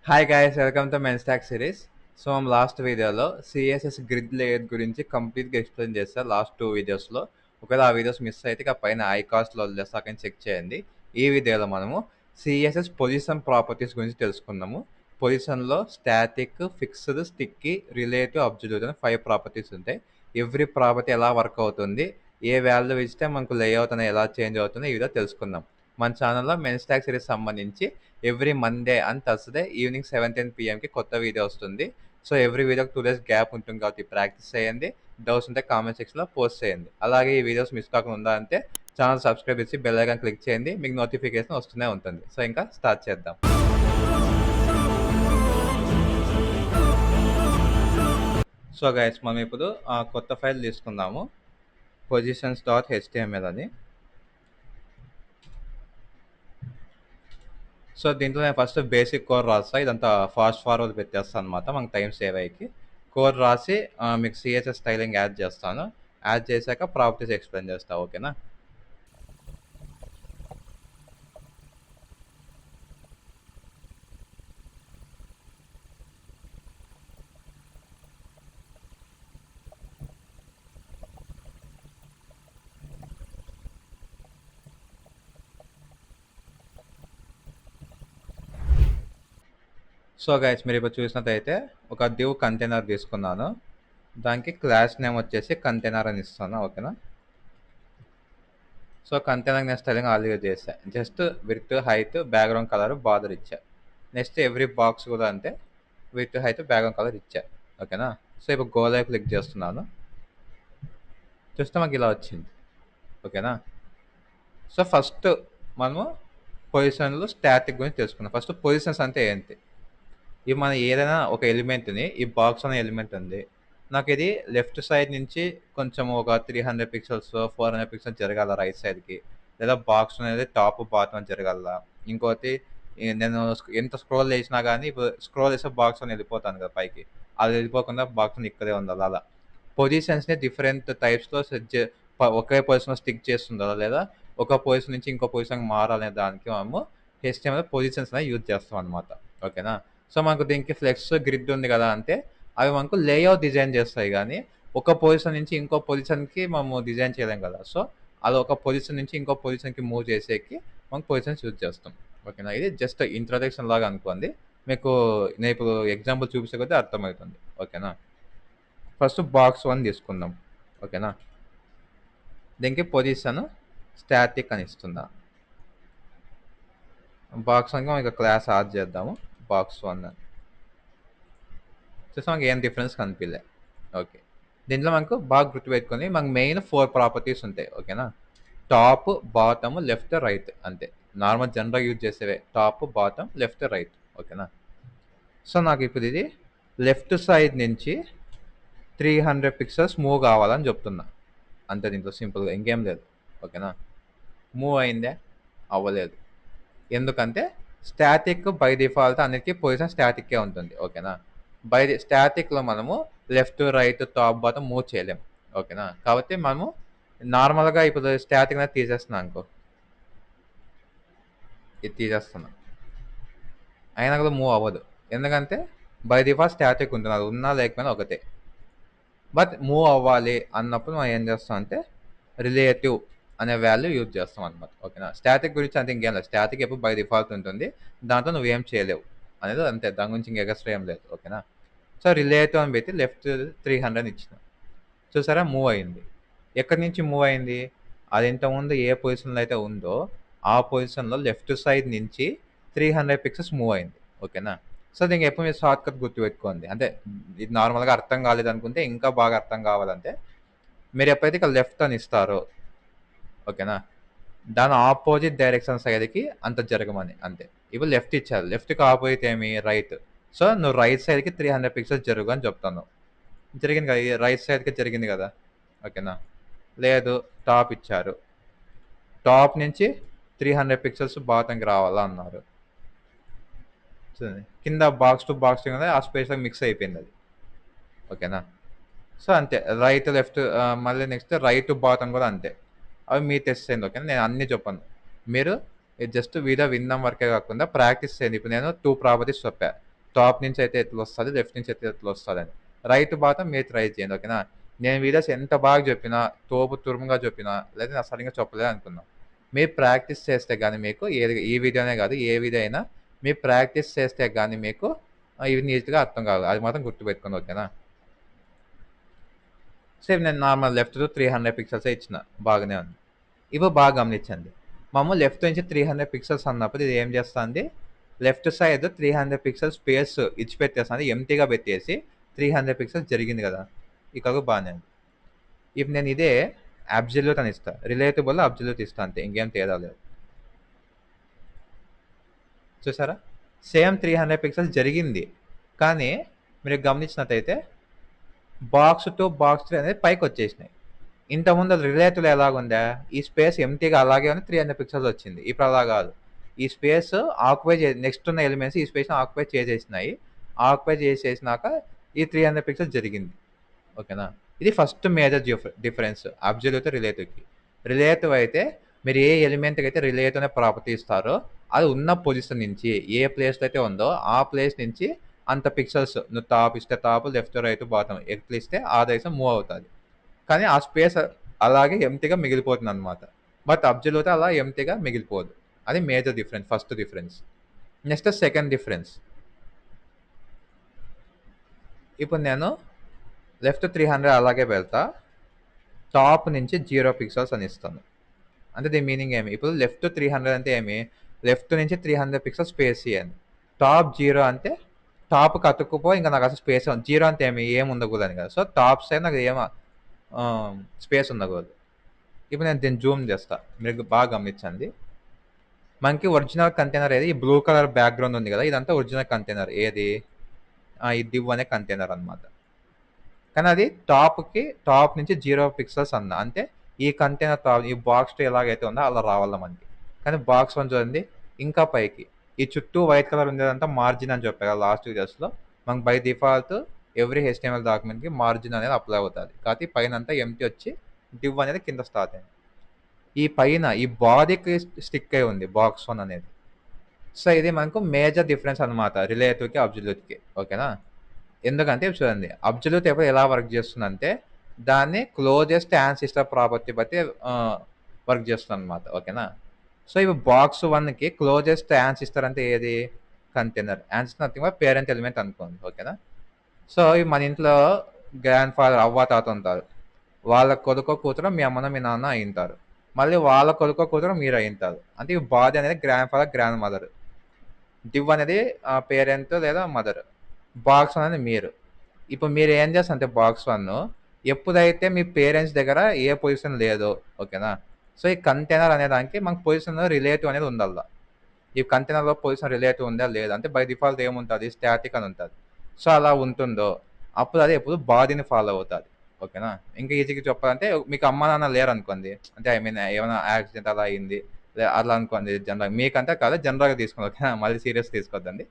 Hi guys, welcome to men stock series. So మనం last వీడియోలో CSS grid layer గురించి కంప్లీట్గా ఎక్స్ప్లెయిన్ చేస్తాను లాస్ట్ 2 వీడియోస్లో. ఒకవేళ ఆ వీడియోస్ మిస్ అయితే ఇక పైన ఐ కాస్ట్లో వదిలేస్తా, అక్కడ చెక్ చేయండి. ఈ వీడియోలో మనము సిఎస్ఎస్ పొజిషన్ ప్రాపర్టీస్ గురించి తెలుసుకుందాము. పొజిషన్లో static, fixed, sticky, relative, absolute అని 5 ప్రాపర్టీస్ ఉంటాయి. ఎవ్రీ ప్రాపర్టీ ఎలా వర్క్ అవుతుంది, ఏ వాల్యూ ఇస్తే మనకు లేఅవుట్ అనేది ఎలా చేంజ్ అవుతుందో ఈ వీడియో తెలుసుకుందాం. మన ఛానల్లో మెన్ స్టాక్ సిరీస్ సంబంధించి every Monday and Thursday evening 7:10 పిఎంకి కొత్త వీడియో వస్తుంది. సో ఎవ్రీ వీడియోకి 2 days గ్యాప్ ఉంటుంది కాబట్టి ప్రాక్టీస్ చేయండి. డౌట్స్ ఉంటే కామెంట్ సెక్షన్లో పోస్ట్ చేయండి. అలాగే ఈ వీడియోస్ మిస్ కాకుండా ఉండాలంటే ఛానల్ సబ్స్క్రైబ్ చేసి బెల్ ఐకాన్ క్లిక్ చేయండి, మీకు నోటిఫికేషన్ వస్తూనే ఉంటుంది. సో ఇంకా స్టార్ట్ చేద్దాం. సో గైస్, మనం ఇప్పుడు కొత్త ఫైల్ తీసుకుందాము, positions.html అని. సో దీంట్లో నేను ఫస్ట్ బేసిక్ కోడ్ రాస్తా, ఇదంతా ఫాస్ట్ ఫార్వర్డ్ పెట్టేస్తాను అనమాట, మనకు టైం సేవ్ అయ్యి. కోడ్ రాసి మీకు సిఎస్ఎస్ స్టైలింగ్ యాడ్ చేస్తాను. యాడ్ చేశాక ప్రాపర్టీస్ ఎక్స్ప్లెయిన్ చేస్తా, ఓకేనా? సో గైస్, మీరు ఇప్పుడు చూసినట్టయితే ఒక div కంటైనర్ తీసుకున్నాను. దానికి క్లాస్ నేమ్ వచ్చేసి కంటైనర్ అని ఇస్తాను, ఓకేనా? సో కంటైనర్ నేను స్టైలింగ్ ఆల్రెడీ చేశాను. Just with height, background colour, border ఇచ్చా. నెక్స్ట్ ఎవ్రీ బాక్స్ కూడా అంతే, విత్ హైట్, బ్యాక్గ్రౌండ్ కలర్ ఇచ్చా, ఓకేనా? సో ఇప్పుడు గో లైవ్ క్లిక్ చేస్తున్నాను. చూస్తే మాకు ఇలా వచ్చింది, ఓకేనా? సో ఫస్ట్ మనము పొజిషన్లో స్టాటిక్ గురించి తెలుసుకున్నాం. ఫస్ట్ పొజిషన్స్ అంటే ఏంటి? ఇవి మన ఏదైనా ఒక ఎలిమెంట్ని, ఈ బాక్స్ అనే ఎలిమెంట్ ఉంది, నాకు ఇది లెఫ్ట్ సైడ్ నుంచి కొంచెం ఒక 300 పిక్సెల్స్ 400 పిక్సెల్స్ జరగాల రైట్ సైడ్కి, లేదా బాక్స్ అనేది టాప్ బాటమ్ జరగాల. ఇంకోటి నేను ఎంత స్క్రోల్ చేసినా కానీ, ఇప్పుడు స్క్రోల్ చేస్తే బాక్స్ అని వెళ్ళిపోతాను కదా పైకి, అది వెళ్ళిపోకుండా బాక్స్ ఇక్కడే ఉండాలి. అలా పొజిషన్స్ని డిఫరెంట్ టైప్స్లో ఒకే పొజిషన్లో స్టిక్ చేస్తుండాలా, లేదా ఒక పొజిషన్ నుంచి ఇంకో పొజిషన్కి మారాలనే దానికి మనము HTML పొజిషన్స్ అనేది యూజ్ చేస్తాం అనమాట, ఓకేనా? సో మనకు దీనికి ఫ్లెక్స్, గ్రిడ్ ఉంది కదా, అంటే అవి మనకు లేఅవుట్ డిజైన్ చేస్తాయి, కానీ ఒక పొజిషన్ నుంచి ఇంకో పొజిషన్కి మనము డిజైన్ చేయలేం కదా. సో అలా ఒక పొజిషన్ నుంచి ఇంకో పొజిషన్కి మూవ్ చేసేకి మనం పొజిషన్స్ యూజ్ చేస్తాం, ఓకేనా? ఇది జస్ట్ ఇంట్రొడక్షన్ లాగా అనుకోండి, మీకు నేను ఇప్పుడు ఎగ్జాంపుల్ చూపిస్తే కొద్దీ అర్థమవుతుంది, ఓకేనా? ఫస్ట్ బాక్స్ 1 తీసుకుందాం, ఓకేనా? దీనికి పొజిషన్ స్టాటిక్ అని ఇస్తుందా. బాక్స్ 1కి మనకి క్లాస్ యాడ్ చేద్దాము, బాక్స్ 1 అని. చూస్తే మనకి ఏం డిఫరెన్స్ కనిపించలే, ఓకే. దీంట్లో మనకు బాగా గుర్తుపెట్టుకొని మనకు మెయిన్ 4 ప్రాపర్టీస్ ఉంటాయి, ఓకేనా? టాప్, బాటమ్, లెఫ్ట్, రైట్, అంతే. నార్మల్ జనరల్ యూజ్ చేసేవే, టాప్, బాటమ్, లెఫ్ట్, రైట్, ఓకేనా? సో నాకు ఇప్పుడు ఇది లెఫ్ట్ సైడ్ నుంచి 300 పిక్సెల్స్ మూవ్ కావాలని చెప్తున్నా, అంతే. దీంట్లో సింపుల్గా ఇంకేం లేదు, ఓకేనా? మూవ్ అయిందే? అవ్వలేదు. ఎందుకంటే స్టాటిక్ బై డిఫాల్ట్ అన్నిటికీ పొజిషన్ స్టాటిక్కే ఉంటుంది, ఓకేనా? స్టాటిక్లో మనము left, right, top, bottom move చేయలేము, ఓకేనా? కాబట్టి మనము నార్మల్గా ఇప్పుడు స్టాటిక్ అనేది తీసేస్తున్నాం అనుకో, ఇది తీసేస్తున్నాం, అయినా కూడా మూవ్ అవ్వదు. ఎందుకంటే బై డిఫాల్ట్ స్టాటిక్ ఉంటుంది, అది ఉన్నా లేకపోయినా ఒకటే. బట్ మూవ్ అవ్వాలి అన్నప్పుడు మనం ఏం చేస్తాం అంటే రిలేటివ్ అనే వాల్యూ యూజ్ చేస్తాం అనమాట, ఓకేనా? స్టాటిక్ గురించి అంతే, ఇంకేం లేదు. స్టాటిక్ ఎప్పుడు బై డిఫాల్ట్ ఉంటుంది, దాంతో నువ్వేం చేయలేవు అనేది అంతే, దాని గురించి ఇంక ఎక్స్ట్రా ఏం లేదు, ఓకేనా? సో రిలేటివ్ అని పెట్టి లెఫ్ట్ 300 ఇచ్చిన. చూసారా, మూవ్ అయింది. ఎక్కడి నుంచి మూవ్ అయింది? అది ఇంతకుముందు ఏ పొజిషన్లో అయితే ఉందో ఆ పొజిషన్లో లెఫ్ట్ సైడ్ నుంచి 300 పిక్సెల్స్ మూవ్ అయింది, ఓకేనా? సో దీనికి ఎప్పుడు మీరు షార్ట్ కట్ గుర్తుపెట్టుకోండి. అంటే ఇది నార్మల్గా అర్థం కాలేదనుకుంటే, ఇంకా బాగా అర్థం కావాలంటే మీరు ఎప్పుడైతే ఇక్కడ లెఫ్ట్ అని ఇస్తారో, ఓకేనా, దాని ఆపోజిట్ డైరెక్షన్ సైడ్కి అంత జరగమని, అంతే. ఇప్పుడు లెఫ్ట్ ఇచ్చారు, లెఫ్ట్కి ఆపోజిట్ ఏమి? రైట్. సో నువ్వు రైట్ సైడ్కి 300 పిక్సెల్స్ జరుగు అని చెప్తాను. జరిగింది కదా, రైట్ సైడ్కి జరిగింది కదా, ఓకేనా? లేదు, టాప్ ఇచ్చారు, టాప్ నుంచి 300 పిక్సెల్స్ బాటంకి రావాలా అన్నారు. కింద బాక్స్ టు బాక్స్ కదా, ఆ స్పేస్లో మిక్స్ అయిపోయింది అది, ఓకేనా? సో అంతే. రైట్, లెఫ్ట్, మళ్ళీ నెక్స్ట్ రైట్, బాటమ్ కూడా అంతే. అవి మీరు టెస్ట్ చేయండి, ఓకేనా? నేను అన్నీ చెప్పాను, మీరు జస్ట్ వీడియో వినడం వరకే కాకుండా ప్రాక్టీస్ చేయండి. ఇప్పుడు నేను 2 ప్రాపర్టీస్ చెప్పా, టాప్ నుంచి అయితే ఎట్లా వస్తుంది, లెఫ్ట్ నుంచి అయితే ఎట్లా వస్తుంది అని. రైట్ బాటం మీరు ట్రై చేయండి, ఓకేనా. నేను వీడియోస్ ఎంత బాగా చెప్పినా, తోపు తురుముగా చెప్పినా, లేదా నాకు సరిగ్గా చెప్పలేదు అనుకున్నా, మీరు ప్రాక్టీస్ చేస్తే కానీ మీకు ఏది, ఈ వీడియోనే కాదు ఏ వీడియో అయినా మీరు ప్రాక్టీస్ చేస్తే కానీ మీకు ఇవి నీట్గా అర్థం కాదు, అది మాత్రం గుర్తుపెట్టుకోండి, ఓకేనా. సేమ్ నేను నార్మల్ లెఫ్ట్ 300 పిక్సెల్సే ఇచ్చిన, బాగానే ఉంది. ఇప్పుడు బాగా గమనించండి, మామూలు లెఫ్ట్ నుంచి 300 పిక్సెల్స్ అన్నప్పుడు ఇది ఏం చేస్తుంది, లెఫ్ట్ సైడ్ 300 పిక్సెల్స్ స్పేస్ ఇచ్చి పెట్టేస్తుంది, ఎంటీగా పెట్టేసి 300 పిక్సెల్స్ జరిగింది కదా, ఇక్కడ బాగానే ఉంది. ఇప్పుడు నేను ఇదే అబ్జల్యూట్ అని ఇస్తాను, రిలేటబుల్ అబ్జల్యూట్ ఇస్తాను అంతే, ఇంకేం తేడా లేదు. చూసారా, సేమ్ 300 పిక్సెల్స్ జరిగింది, కానీ మీరు గమనించినట్టయితే బాక్స్ 2 బాక్స్ 3 అనేది పైకి వచ్చేసినాయి. ఇంతకుముందు రిలేటివ్లో ఎలాగుందా, ఈ స్పేస్ ఎంటీగా అలాగే ఉంది, 300 పిక్సెల్స్ వచ్చింది. ఇప్పుడు అలా కాదు, ఈ స్పేస్ ఆక్యుపై నెక్స్ట్ ఉన్న ఎలిమెంట్స్ ఈ స్పేస్ ఆక్యుపై చేసేసినాయి. ఆక్యుపై చేసేసినాక ఈ 300 పిక్సెల్స్ జరిగింది, ఓకేనా. ఇది ఫస్ట్ మేజర్ డిఫరెన్స్ అబ్జల్యూట్ రిలేటివ్కి. రిలేటివ్ అయితే మీరు ఏ ఎలిమెంట్కి అయితే రిలేటివ్ అనే ప్రాపర్టీ ఇస్తారో అది ఉన్న పొజిషన్ నుంచి ఏ ప్లేస్లో అయితే ఉందో ఆ ప్లేస్ నుంచి అంత పిక్సెల్స్, నువ్వు టాప్ ఇస్తే టాప్, లెఫ్ట్ రైట్ బాటం ఎట్లా ఇస్తే ఆ దశ మూవ్ అవుతుంది. కానీ ఆ స్పేస్ అలాగే ఎంటీగా మిగిలిపోతుంది అనమాట. బట్ అబ్జల్యూట్ అలా ఎంటీగా మిగిలిపోదు. అది major difference, first difference. Next second difference, ఇప్పుడు నేను లెఫ్ట్ 300 అలాగే వెళ్తా, టాప్ నుంచి 0 పిక్సెల్స్ అని ఇస్తాను. అంటే దీని మీనింగ్ ఏమి, ఇప్పుడు లెఫ్ట్ 300 అంటే ఏమి, లెఫ్ట్ నుంచి 300 పిక్సెల్స్ స్పేస్ ఇవ్వండి. టాప్ 0 అంటే టాప్కి అతుక్కుపో, ఇంకా నాకు అసలు స్పేస్ 0 అంటే ఏమి ఉండకూడదు అని కదా. సో టాప్ సైడ్ నాకు ఏమో స్పేస్ ఉండకూడదు. ఇప్పుడు నేను దీన్ని జూమ్ చేస్తా, మీరు బాగా గమనించండి. మనకి ఒరిజినల్ కంటైనర్ ఏది, ఈ బ్లూ కలర్ బ్యాక్గ్రౌండ్ ఉంది కదా, ఇదంతా ఒరిజినల్ కంటైనర్ ఏది, ఈ div అనే కంటైనర్ అనమాట. కానీ అది టాప్ నుంచి 0 పిక్సెల్స్ అన్న, అంటే ఈ కంటైనర్ టాప్, ఈ బాక్స్ ఎలాగైతే ఉందో అలా రావాల మనకి. కానీ బాక్స్ 1 చూడండి ఇంకా పైకి, ఈ చుట్టూ వైట్ కలర్ ఉండేదంతా మార్జిన్ అని చెప్పారు లాస్ట్ వీడియోస్లో. మనకు బై డిఫాల్ట్ ఎవ్రీ HTML డాక్యుమెంట్కి మార్జిన్ అనేది అప్లై అవుతుంది, కాబట్టి పైన అంతా ఎంటీ వచ్చి div అనేది కింద స్టార్ట్ అయింది. ఈ పైన ఈ బాడీకి స్టిక్ అయి ఉంది బాక్స్ 1 అనేది. సో ఇది మనకు మేజర్ డిఫరెన్స్ అనమాట రిలేటివ్కి అబ్జల్యూట్కి, ఓకేనా. ఎందుకంటే చూడండి, అబ్జల్యూట్ ఎప్పుడు ఎలా వర్క్ చేస్తుందంటే దాన్ని క్లోజెస్ట్ యాన్సిస్టర్ ప్రాపర్టీ బట్టి వర్క్ చేస్తుంది అనమాట, ఓకేనా. సో ఇప్పుడు బాక్స్ 1కి క్లోజెస్ట్ యాన్సిస్టర్ అంటే ఏది, container. Ancestor nothing but parent element అనుకోండి, ఓకేనా. సో ఇవి మన ఇంట్లో గ్రాండ్ ఫాదర్ అవ్వ తాత ఉంటారు, వాళ్ళ కొడుకో కూతురు మీ అమ్మనో మీ నాన్న అయింటారు, మళ్ళీ వాళ్ళ కొడుకో కూతురు మీరు అయింటారు. అంటే ఈ బాడీ అనేది grand father grand mother, div అనేది పేరెంట్ లేదా మదర్, బాక్స్ 1 అనేది మీరు. ఇప్పుడు మీరు ఏం చేస్తారు అంటే బాక్స్ 1 ఎప్పుడైతే మీ పేరెంట్స్ దగ్గర ఏ పొజిషన్ లేదో, ఓకేనా. సో ఈ కంటైనర్ అనే దానికి మనకు పొజిషన్ రిలేటివ్ అనేది ఉండాలి. ఈ కంటైనర్లో పొజిషన్ రిలేటివ్ ఉందా లేదా అంటే బై డిఫాల్ట్ ఏముంటుంది, స్టాటిక్ అని ఉంటుంది. సో అలా ఉంటుందో అప్పుడు అది ఎప్పుడు బాడీని ఫాలో అవుతుంది, ఓకేనా. ఇంకా ఈజీగా చెప్పాలంటే మీకు అమ్మ నాన్న లేరు అనుకోండి, అంటే ఐ మీన్ ఏమైనా యాక్సిడెంట్ అలా అయింది అట్లా అనుకోండి, జనరల్ మీకంటే కాదు జనరల్గా తీసుకోండి, ఓకేనా, మళ్ళీ సీరియస్ తీసుకోవద్దండి.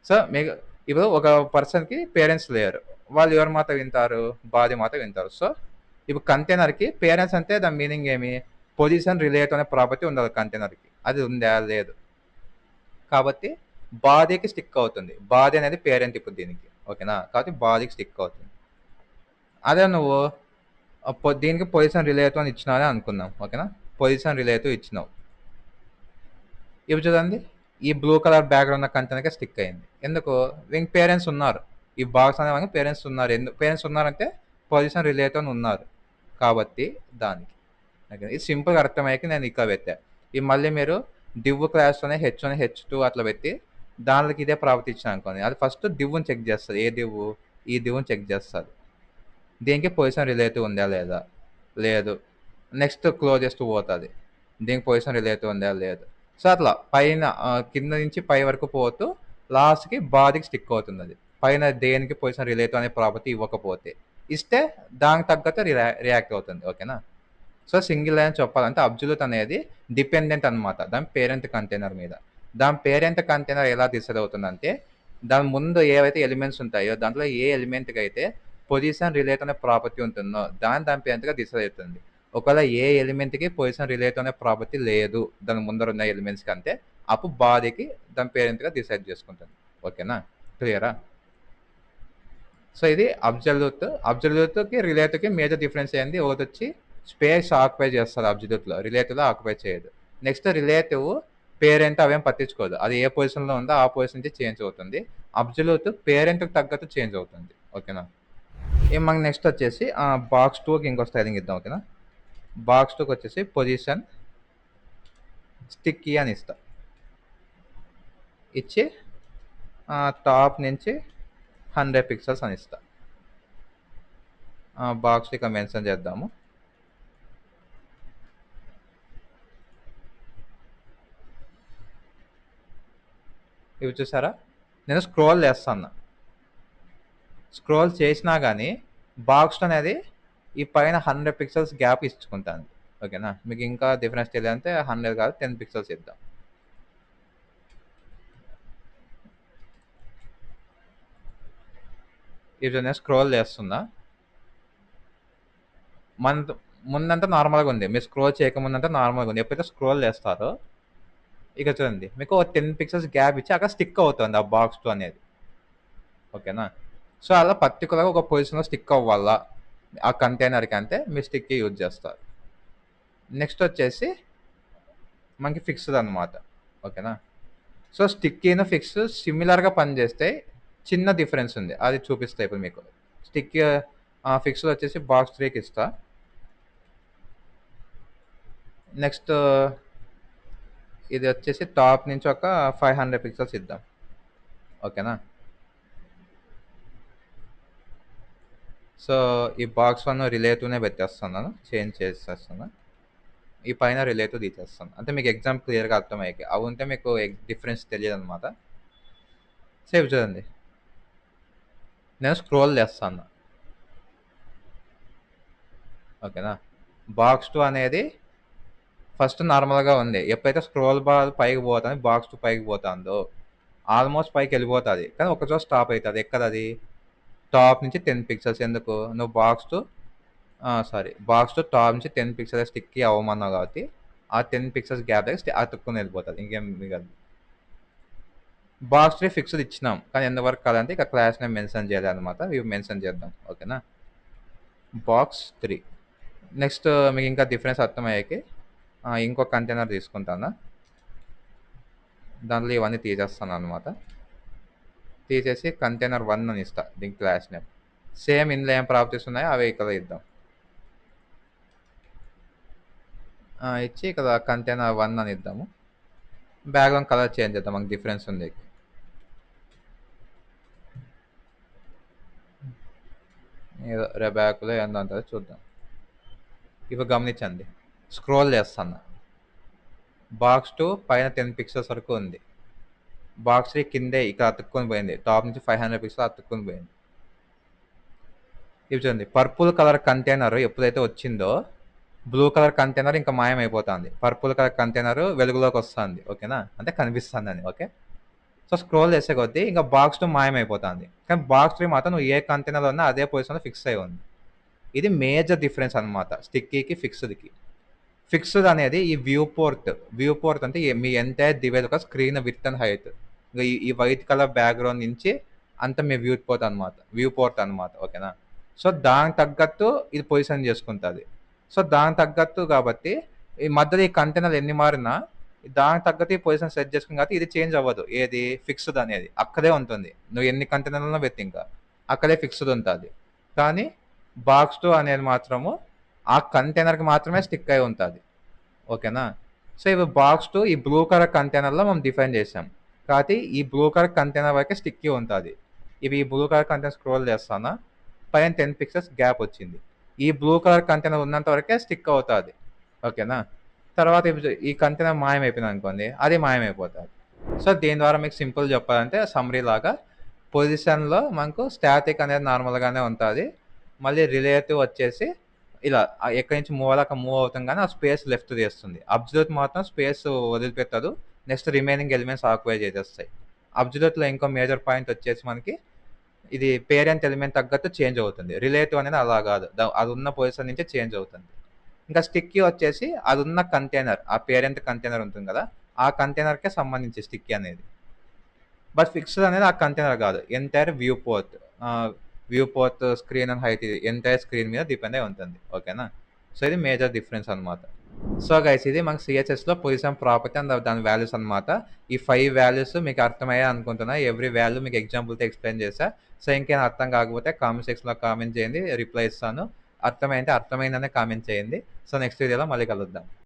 సో మీకు ఇప్పుడు ఒక పర్సన్కి పేరెంట్స్ లేరు, వాళ్ళు ఎవరి మాట వింటారు, బాడీ మాట వింటారు. సో ఇప్పుడు కంటైనర్కి పేరెంట్స్ అంటే దాని మీనింగ్ ఏమి, పొజిషన్ రిలేటివ్ అనే ప్రాపర్టీ ఉండాలి కంటైనర్కి, అది ఉందా లేదు, కాబట్టి బాడీకి స్టిక్ అవుతుంది. బాడీ అనేది పేరెంట్ ఇప్పుడు దీనికి, ఓకేనా, కాబట్టి బాడీకి స్టిక్ అవుతుంది. అదే నువ్వు దీనికి పొజిషన్ రిలేటివ్ అని ఇచ్చినావని అనుకుందాం, ఓకేనా. పొజిషన్ రిలేటివ్ ఇచ్చినావు, ఇప్పుడు చూడండి ఈ బ్లూ కలర్ బ్యాక్గ్రౌండ్ కంటెంట్గా స్టిక్ అయింది. ఎందుకు, ఇంక పేరెంట్స్ ఉన్నారు, ఈ బాక్స్ అనే వాళ్ళకి పేరెంట్స్ ఉన్నారు. ఎందుకు పేరెంట్స్ ఉన్నారంటే పొజిషన్ రిలేటివ్ అని ఉన్నారు కాబట్టి దానికి, ఓకే. ఇది సింపుల్గా అర్థమయ్యాక నేను ఇక్కడ పెట్టా. ఇది మళ్ళీ మీరు div క్లాస్లోనే H1 H2 అట్లా పెట్టి దానికి ఇదే ప్రాపర్టీ ఇచ్చిన అనుకోండి, అది ఫస్ట్ divని చెక్ చేస్తుంది, ఏ div, ఈ divని చెక్ చేస్తుంది, దీనికి పొజిషన్ రిలేటివ్ ఉందా లేదా, లేదు. నెక్స్ట్ క్లోజెస్ట్ పోతుంది, దీనికి పొజిషన్ రిలేటివ్ ఉందా లేదు. సో అట్లా పైన కింద నుంచి పై వరకు పోతూ లాస్ట్కి బాడీకి స్టిక్ అవుతుంది. అది పైన దేనికి పొజిషన్ రిలేటివ్ అనే ప్రాపర్టీ ఇవ్వకపోతే, ఇస్తే దానికి తగ్గట్టు రియాక్ట్ అవుతుంది, ఓకేనా. సో సింగిల్ లైన్ చెప్పాలంటే అబ్జల్యూట్ అనేది డిపెండెంట్ అనమాట దాని పేరెంట్ కంటైనర్ మీద. దాని పేరెంట్ కంటైనర్ ఎలా డిసైడ్ అవుతుందంటే దాని ముందు ఏవైతే ఎలిమెంట్స్ ఉంటాయో దాంట్లో ఏ ఎలిమెంట్కి అయితే పొజిషన్ రిలేట్ అనే ప్రాపర్టీ ఉంటుందో దాని పేరెంట్గా డిసైడ్ అవుతుంది. ఒకవేళ ఏ ఎలిమెంట్కి పొజిషన్ రిలేట్ అనే ప్రాపర్టీ లేదు దాని ముందర ఉన్న ఎలిమెంట్స్ కంటే అప్పుడు బాడీకి దాని పేరెంట్గా డిసైడ్ చేసుకుంటుంది, ఓకేనా. క్లియరా? సో ఇది అబ్జల్యూట్కి రిలేటివ్కి మేజర్ డిఫరెన్స్ ఏంది, ఒకటి వచ్చి స్పేస్ ఆక్యుపై చేస్తుంది అబ్జల్యూట్లో, రిలేటివ్లో ఆక్యుపై చేయదు. నెక్స్ట్ రిలేటివ్ పేరెంట్ అవేం పట్టించుకోదు, అది ఏ పొజిషన్లో ఉందో ఆ పొజిషన్ నుంచి చేంజ్ అవుతుంది. అబ్జల్యూట్ పేరెంట్కి తగ్గట్టు చేంజ్ అవుతుంది. ఓకేనా? మనకి నెక్స్ట్ వచ్చేసి బాక్స్ 2కి ఇంకో స్టైలింగ్ ఇద్దాం. ఓకేనా? బాక్స్ 2కి వచ్చేసి పొజిషన్ స్టిక్కీ అని ఇస్తా. ఇచ్చి టాప్ నుంచి 100 పిక్సెల్స్ అని ఇస్తా. బాక్స్ ఇక మెన్షన్ చేద్దాము. ఇవి చూసారా, నేను స్క్రోల్ చేస్తాను. స్క్రోల్ చేసినా కానీ బాక్స్ అనేది ఈ పైన 100 పిక్సెల్స్ గ్యాప్ ఇచ్చుకుంటాను. ఓకేనా? మీకు ఇంకా డిఫరెన్స్ తెలియాలంటే 100 కాదు 10 పిక్సెల్స్ ఇద్దాం. ఇది నేను స్క్రోల్ చేస్తున్నా, ముందంతా నార్మల్గా ఉంది, మీరు స్క్రోల్ చేయకముందంతా నార్మల్గా ఉంది. ఎప్పుడైతే స్క్రోల్ చేస్తారో ఇక చూడండి మీకు 10 పిక్సెల్స్ గ్యాప్ ఇచ్చి అక్కడ స్టిక్ అవుతుంది ఆ బాక్స్ 2 అనేది. ఓకేనా? సో అలా పర్టికులర్గా ఒక పొజిషన్లో స్టిక్ అవ్వాలా ఆ కంటైనర్కి అంటే మీరు స్టిక్ యూజ్ చేస్తారు. నెక్స్ట్ వచ్చేసి మనకి ఫిక్స్డ్ అనమాట. ఓకేనా? సో స్టిక్కీను ఫిక్స్ సిమిలర్గా పనిచేస్తే చిన్న డిఫరెన్స్ ఉంది, అది చూపిస్తా ఇప్పుడు మీకు. స్టిక్కీ ఫిక్స్లో వచ్చేసి బాక్స్ 3కి ఇస్తా. నెక్స్ట్ ఇది వచ్చేసి టాప్ నుంచి ఒక 500 పిక్సెల్స్ ఇద్దాం. ఓకేనా? సో ఈ బాక్స్ 1 రిలేటివ్నే పెట్టేస్తున్నాను, చేంజ్ చేసేస్తున్నాను. ఈ పైన రిలేటివ్ తీసేస్తాను, అంటే మీకు ఎగ్జామ్ క్లియర్గా అర్థమయ్యాయి. అవి ఉంటే మీకు డిఫరెన్స్ తెలియదు అనమాట. సేవ్ చూడండి, నేను స్క్రోల్ చేస్తాను. ఓకేనా? బాక్స్ 2 అనేది ఫస్ట్ నార్మల్గా ఉంది, ఎప్పుడైతే స్క్రోల్ బార్ పైకి పోతుంది బాక్స్ 2 పైకి పోతుందో ఆల్మోస్ట్ పైకి వెళ్ళిపోతుంది, కానీ ఒకచోట స్టాప్ అవుతుంది. ఎక్కడ అది? టాప్ నుంచి 10 పిక్సెల్స్. ఎందుకు? నువ్వు బాక్స్ 2 టాప్ నుంచి 10 పిక్సెల్స్ స్టిక్కి అవ్వమన్నావు కాబట్టి ఆ 10 పిక్సెల్స్ గ్యాప్ దగ్గర అతుక్కుని వెళ్ళిపోతుంది, ఇంకేం మిగలదు. బాక్స్ 3 ఫిక్స్డ్ ఇచ్చినాం, కానీ ఎంతవరకు కాదంటే ఇక క్లాస్ నేమ్ మెన్షన్ చేయాలి అనమాట, ఇవి మెన్షన్ చేద్దాం. ఓకేనా? బాక్స్ 3. నెక్స్ట్ మీకు ఇంకా డిఫరెన్స్ అర్థమయ్యాకి ఇంకో కంటైనర్ తీసుకుంటాను, దాంట్లో ఇవన్నీ తీసేస్తాను అనమాట. తీసేసి కంటైనర్ 1 అని ఇస్తా దీనికి క్లాస్ నేమ్. సేమ్ ఇందులో ఏం ప్రాపర్టీస్ ఉన్నాయో అవి ఇక్కడ ఇద్దాం. ఇచ్చి ఇక్కడ కంటైనర్ 1 అని ఇద్దాము. బ్యాక్గ్రౌండ్ కలర్ చేంజ్ చేద్దాం, మనకు డిఫరెన్స్ ఉంది. ఏదో రెబాక్లో ఏందంటే చూద్దాం. ఇవి గమనించండి, స్క్రోల్ చేస్తాను. బాక్స్ 2 పైన 10 పిక్సెల్స్ వరకు ఉంది, బాక్స్ 3 కిందే ఇక్కడ అతుక్కొని పోయింది, టాప్ నుంచి 500 పిక్సెల్ అతుక్కొని పోయింది. ఇవి చూడండి, పర్పుల్ కలర్ కంటైనర్ ఎప్పుడైతే వచ్చిందో బ్లూ కలర్ కంటైనర్ ఇంకా మాయమైపోతుంది, పర్పుల్ కలర్ కంటైనర్ వెలుగులోకి వస్తుంది. ఓకేనా? అంటే కనిపిస్తుంది అని. ఓకే? సో స్క్రోల్ చేసే కొద్దీ ఇంకా బాక్స్ 2 మాయమైపోతుంది, కానీ బాక్స్ 3 మాత్రం నువ్వు ఏ కంటైనర్లో ఉన్నా అదే పొజిషన్లో ఫిక్స్ అయి ఉంది. ఇది మేజర్ డిఫరెన్స్ అనమాట స్టిక్కీకి ఫిక్స్డ్కి. ఫిక్స్డ్ అనేది ఈ వ్యూ పోర్ట్ అంటే మీ ఎంటైర్ డివైస్ ఒక స్క్రీన్ విడ్త్ అండ్ హైట్, ఈ వైట్ కలర్ బ్యాక్గ్రౌండ్ నుంచి అంతా మీ వ్యూ పోర్ట్ అనమాట. ఓకేనా? సో దానికి తగ్గట్టు ఇది పొజిషన్ చేసుకుంటుంది. సో దానికి తగ్గట్టు కాబట్టి ఈ మధ్యలో ఈ కంటైనర్ ఎన్ని మారినా దానికి తగ్గట్టు ఈ పొజిషన్ సెట్ చేసుకుని కాబట్టి ఇది చేంజ్ అవ్వదు. ఏది? ఫిక్స్డ్ అనేది అక్కడే ఉంటుంది, నువ్వు ఎన్ని కంటైనర్లో పెట్టి ఇంకా అక్కడే ఫిక్స్డ్ ఉంటుంది. కానీ బాక్స్ 2 అనేది మాత్రము ఆ కంటైనర్కి మాత్రమే స్టిక్ అయి ఉంటుంది. ఓకేనా? సో ఇవి బాక్స్ 2 ఈ బ్లూ కలర్ కంటైనర్లో మనం డిఫైన్ చేసాం కాబట్టి ఈ బ్లూ కలర్ కంటైనర్ వరకే స్టిక్కీ ఉంటుంది. ఇవి ఈ బ్లూ కలర్ కంటైనర్ స్క్రోల్ చేస్తానా పైన 10 పిక్సెల్స్ గ్యాప్ వచ్చింది, ఈ బ్లూ కలర్ కంటైనర్ ఉన్నంత వరకే స్టిక్ అవుతుంది. ఓకేనా? తర్వాత ఈ కంటైనర్ మాయమైపోయింది అనుకోండి, అది మాయమైపోతుంది. సో దీని ద్వారా మీకు సింపుల్ చెప్పాలంటే సమ్మరీ లాగా పొజిషన్లో మనకు స్టాటిక్ అనేది నార్మల్గానే ఉంటుంది, మళ్ళీ రిలేటివ్ వచ్చేసి ఇలా ఎక్కడి నుంచి మూవ్ అవ్వాలి అక్కడ మూవ్ అవుతాం, కానీ ఆ స్పేస్ లెఫ్ట్ చేస్తుంది. అబ్జల్యూట్ మాత్రం స్పేస్ వదిలిపెట్టదు, నెక్స్ట్ రిమైనింగ్ ఎలిమెంట్స్ ఆక్యుపై చేసేస్తాయి. అబ్జల్యూట్లో ఇంకో మేజర్ పాయింట్ వచ్చేసి మనకి ఇది పేరెంట్ ఎలిమెంట్ తగ్గట్టు చేంజ్ అవుతుంది, రిలేటివ్ అనేది అలా కాదు, అది ఉన్న పొజిషన్ నుంచి చేంజ్ అవుతుంది. ఇంకా స్టిక్కీ వచ్చేసి అది ఉన్న కంటైనర్, ఆ పేరెంట్ కంటైనర్ ఉంటుంది కదా, ఆ కంటైనర్కే సంబంధించి స్టిక్కీ అనేది. బట్ ఫిక్స్డ్ అనేది ఆ కంటైనర్ కాదు, entire view port. View port screen and height ఇది ఎంటైర్ స్క్రీన్ మీద డిపెండ్ అయి ఉంటుంది. ఓకేనా? సో ఇది మేజర్ డిఫరెన్స్ అనమాట. సో గైస్ ఇది మనకి సిఎస్ఎస్లో పొజిషన్ ప్రాపర్టీ అండ్ దాని వాల్యూస్ అనమాట. ఈ 5 వాల్యూస్ మీకు అర్థమయ్యాయి అనుకుంటున్నా. ఎవ్రీ వాల్యూ మీకు ఎగ్జాంపుల్తో ఎక్స్ప్లెయిన్ చేశా. సో ఇంకేమైనా అర్థం కాకపోతే కామెంట్ సెక్షన్లో కామెంట్ చేయండి, రిప్లై ఇస్తాను. అర్థమైందంటే అర్థమైందనే కామెంట్ చేయండి. సో నెక్స్ట్ వీడియోలో మళ్ళీ కలుద్దాం.